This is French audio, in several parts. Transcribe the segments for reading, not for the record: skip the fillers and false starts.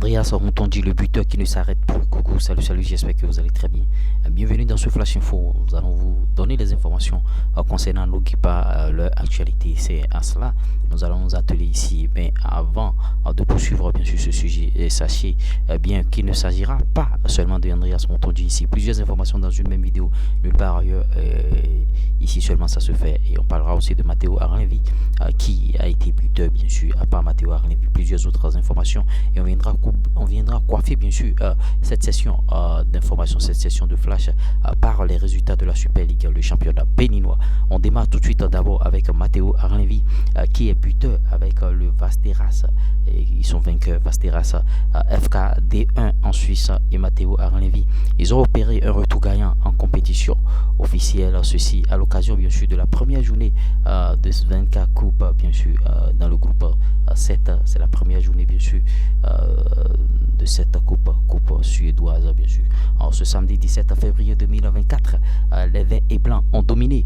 Andreas Rontondi, le buteur qui ne s'arrête plus. Coucou, salut, salut, j'espère que vous allez très bien. Bienvenue dans ce Flash Info. Nous allons vous donner les informations concernant nos Guipa, leur actualité. C'est à cela nous allons nous atteler ici. Mais avant de poursuivre bien sûr ce sujet, sachez bien qu'il ne s'agira pas seulement de Andreas Rontondi ici. Plusieurs informations dans une même vidéo. Nulle part ailleurs, ici seulement ça se fait. Et on parlera aussi de Matteo Arlevi qui a été buteur bien sûr. À part Matteo Arlevi, plusieurs autres informations. Et on viendra coiffer bien sûr cette session d'information, cette session de flash par les résultats de la Super League, le championnat béninois. On démarre tout de suite d'abord avec Matteo Arlevi qui est buteur avec le Vasteras. Ils sont vainqueurs, Vasteras FK D1 en Suisse et Matteo Arlevi. Ils ont opéré un retour gagnant en compétition officielle, ceci à l'occasion bien sûr de la première journée de Svenka Cup bien sûr dans le groupe 7. C'est la première journée bien sûr de cette coupe suédoise bien sûr. Alors, ce samedi 17 février 2024, les Verts et Blancs ont dominé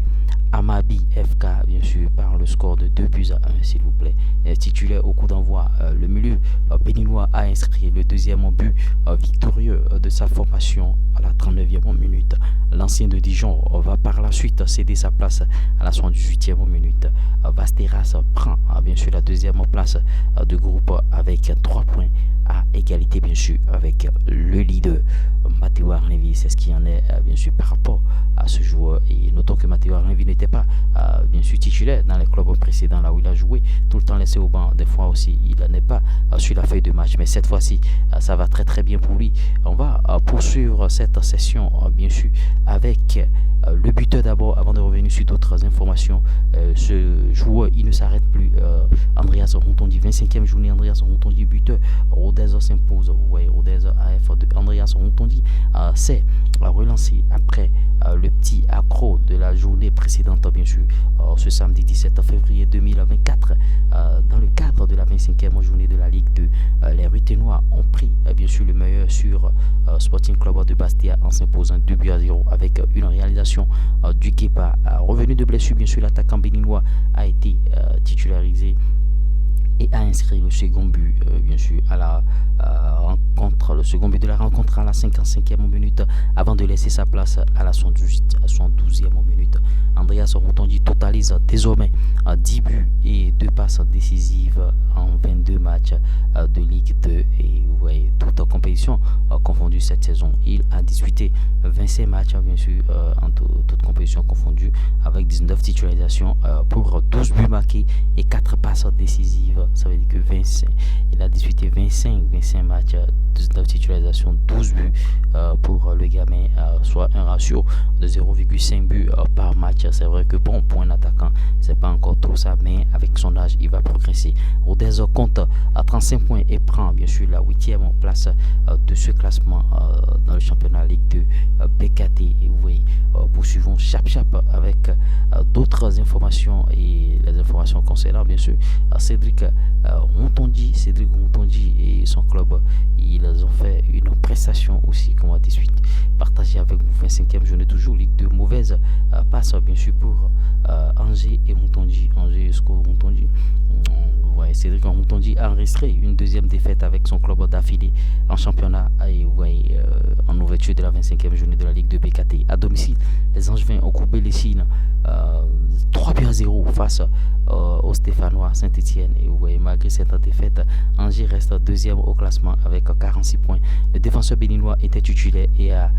Amabi FK bien sûr par le score de 2-1 s'il vous plaît. Titulaire au coup d'envoi, le milieu béninois a inscrit le deuxième but victorieux de sa formation à la 39e minute. L'ancien de Dijon va par la suite céder sa place à la 78e minute. Vasteras prend bien sûr la deuxième place de groupe avec 3 points à égalité bien sûr avec le leader Matteo Arlevi. C'est ce qui en est bien sûr par rapport à ce joueur. Et notons que Matteo Arlevi n'était pas bien sûr titulaire dans les clubs précédents là où il a joué, tout le temps laissé au banc. Des fois aussi il n'est pas sur la feuille de match, mais cette fois-ci ça va très très bien pour lui. On va poursuivre cette session bien sûr avec le buteur d'abord avant de revenir sur d'autres informations. Ce joueur il ne s'arrête plus. Andreas Rontondi, 25e journée, Andreas Rontondi buteur. Rodez s'impose. Vous voyez, Rodez AF de Andreas Rontondi s'est relancé après le petit accro de la journée précédente bien sûr. Ce samedi 17 février 2024 dans le cadre de la 25e journée de la Ligue 2, les Ruténois ont pris bien sûr le meilleur sur Sporting Club de Bastia en s'imposant 2-0 avec une réalisation du Guipa. Revenu de blessure bien sûr, l'attaquant béninois a été titularisé et a inscrit le second but bien sûr à la rencontre, le second but de la rencontre à la 55e minute avant de laisser sa place à la 112e minute. Andreas Rontondi totalise désormais 10 buts et 2 passes décisives en 22 matchs de Ligue 2 et vous voyez toute compétition confondue cette saison. Il a disputé 25 matchs bien sûr en toute compétition confondue avec 19 titularisations pour 12 buts marqués et 4 passes décisives. Ça veut dire que 25, il a disputé 25 matchs, 19 titularisations, 12 buts pour le gamin, soit un ratio de 0,5 buts par match. C'est vrai que bon, pour un attaquant, c'est pas encore trop ça, mais avec son âge, il va progresser. Rodez compte à 35 points et prend bien sûr la 8e place de ce classement dans le championnat Ligue 2 BKT. Et oui, poursuivons chap avec d'autres informations et les informations concernant bien sûr Cédric Rontondi et son club. Ils ont fait une prestation aussi qu'on va de suite partager avec vous. 25e journée toujours Ligue 2, mauvaise passe bien sûr pour Angers et Rontondi. Rontondi. Ouais, Cédric Rontondi a enregistré une deuxième défaite avec son club d'affilée en championnat et ouais, en ouverture de la 25e journée de la Ligue 2 BKT. À domicile, les Angevins ont courbé les signes 3-0 face au Stéphanois Saint-Etienne. Et ouais, malgré cette défaite, Angers reste deuxième au classement avec 46 points. Le défenseur béninois était titulaire et a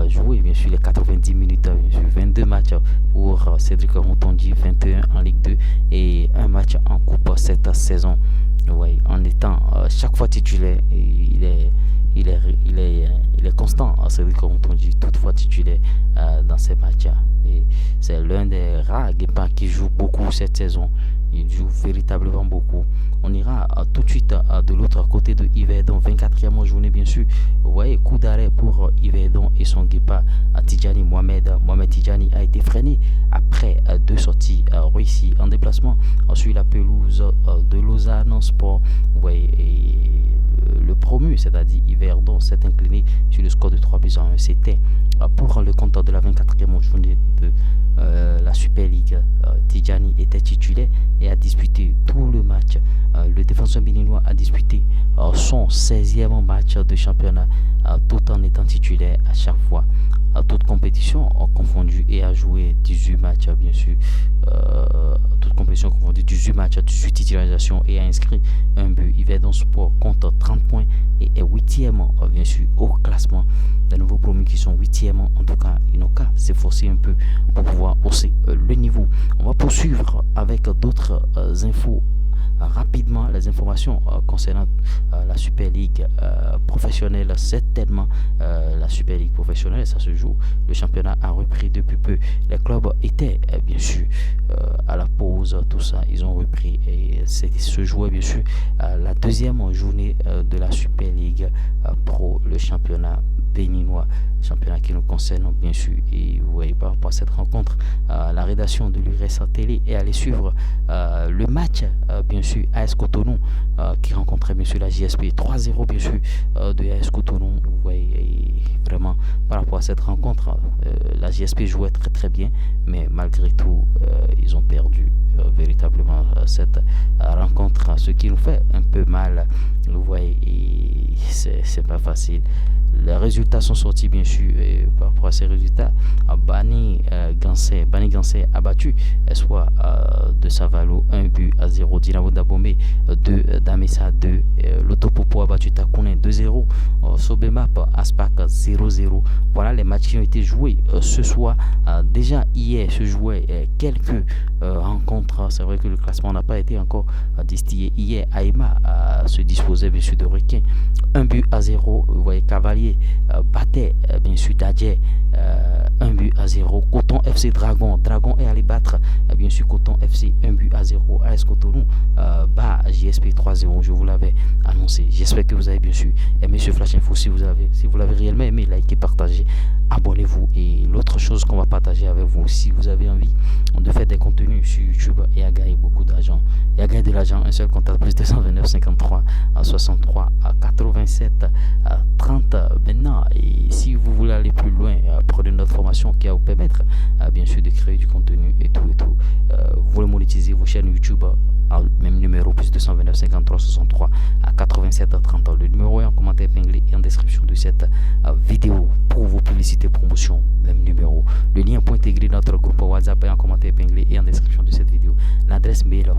joué bien sûr les 90 minutes, 22 matchs pour Cédric Rontondi, 21 en Ligue 2 et un match en coupe cette saison. Ouais, en étant chaque fois titulaire, il est constant. Cédric Rontondi, toutefois titulaire dans ces matchs. Et c'est l'un des rares Guépins qui joue beaucoup cette saison. Il joue véritablement beaucoup. On ira tout de suite de l'autre côté de Yverdon, 24e journée bien sûr. Ouais, coup d'arrêt pour Yverdon et son Guépa Tidjani Mohamed. Mohamed Tidjani a été freiné après 2 sorties réussies en déplacement sur la pelouse de Lausanne Sport. Ouais, et le promu, c'est-à-dire Yverdon, s'est incliné sur le score de 3-1. C'était pour le compte de la 24e journée de la Super League. Tidjani était titulaire et a disputé tout le match. Le défenseur béninois a disputé son 16e match de championnat tout en étant titulaire à chaque fois. Toute compétition confondue et a joué 18 matchs bien sûr, toute compétition confondue, 18 matchs, 18 titularisations et a inscrit un but. Yverdon Sport compte 30 points et est 8e bien sûr au classement. Les nouveaux promus qui sont 8e, en tout cas ils n'ont qu'à s'efforcer un peu pour pouvoir hausser le niveau. On va poursuivre avec d'autres infos. Rapidement, les informations concernant la Super League professionnelle. C'est tellement la Super League professionnelle, ça se joue. Le championnat a repris depuis peu. Les clubs étaient bien sûr à la pause, tout ça, ils ont repris et se jouait bien sûr la deuxième journée de la Super League Pro, le championnat béninois, championnat qui nous concerne bien sûr. Et vous voyez par rapport à cette rencontre, la rédaction de l'URS Télé est allée suivre le match bien sûr AS Cotonou qui rencontrait bien sûr la JSP. 3-0 bien sûr de AS Cotonou. Vous voyez vraiment par rapport à cette rencontre, la JSP jouait très très bien, mais malgré tout ils ont perdu véritablement cette rencontre, ce qui nous fait un peu mal. Vous voyez, et c'est pas facile. Les résultats sont sortis bien sûr, et par rapport à ces résultats, Bani Gansé a battu Espoir de Savalo 1-0, Dynamo d'Abomey 2, Damessa 2, Lotopopo a battu Takounen 2-0, Sobemap Aspak 0-0. Voilà les matchs qui ont été joués ce soir. Déjà hier se jouaient quelques rencontres. C'est vrai que le classement n'a pas été encore distillé. Hier Aïma se disposait bien sûr de requin 1-0. Vous voyez, Cavalier battait bien sûr Dadje 1-0. Coton FC Dragon est allé battre bien sûr Coton FC 1-0. AS Cotonou bat JSP 3-0. Je vous l'avais annoncé. J'espère que vous avez bien sûr aimé ce Flash Info. Si vous l'avez réellement aimé, likez, partagez, abonnez-vous. Et l'autre chose qu'on va partager avec vous, si vous avez envie de faire des contenus sur YouTube et à gagner beaucoup d'argent, et à gagner de l'argent, un seul contact plus 229 53 63 87 30 maintenant. Et si vous voulez aller plus loin, prenez notre formation qui va vous permettre bien sûr de créer du contenu et tout. Vous voulez monétiser vos chaînes YouTube, même numéro plus 229 53 63 87 30. Le numéro est en commentaire épinglé et en description de cette vidéo pour vos publicités, promotions, même numéro. Le lien pour intégrer notre groupe WhatsApp est en commentaire épinglé et en description de cette vidéo. L'adresse mail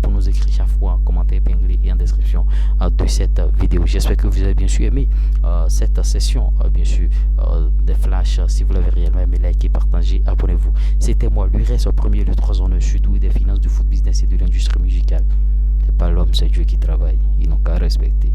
pour nous écrire chaque fois en commentaire épinglé et en description de cette vidéo. J'espère que vous avez bien sûr aimé cette session bien sûr des flashs. Si vous l'avez réellement aimé, likez, partagez, abonnez-vous. C'était moi, l'URS premier, le 3 en 1, sud des finances, du foot business et de l'industrie musicale. C'est pas l'homme, c'est Dieu qui travaille. Ils n'ont qu'à respecter.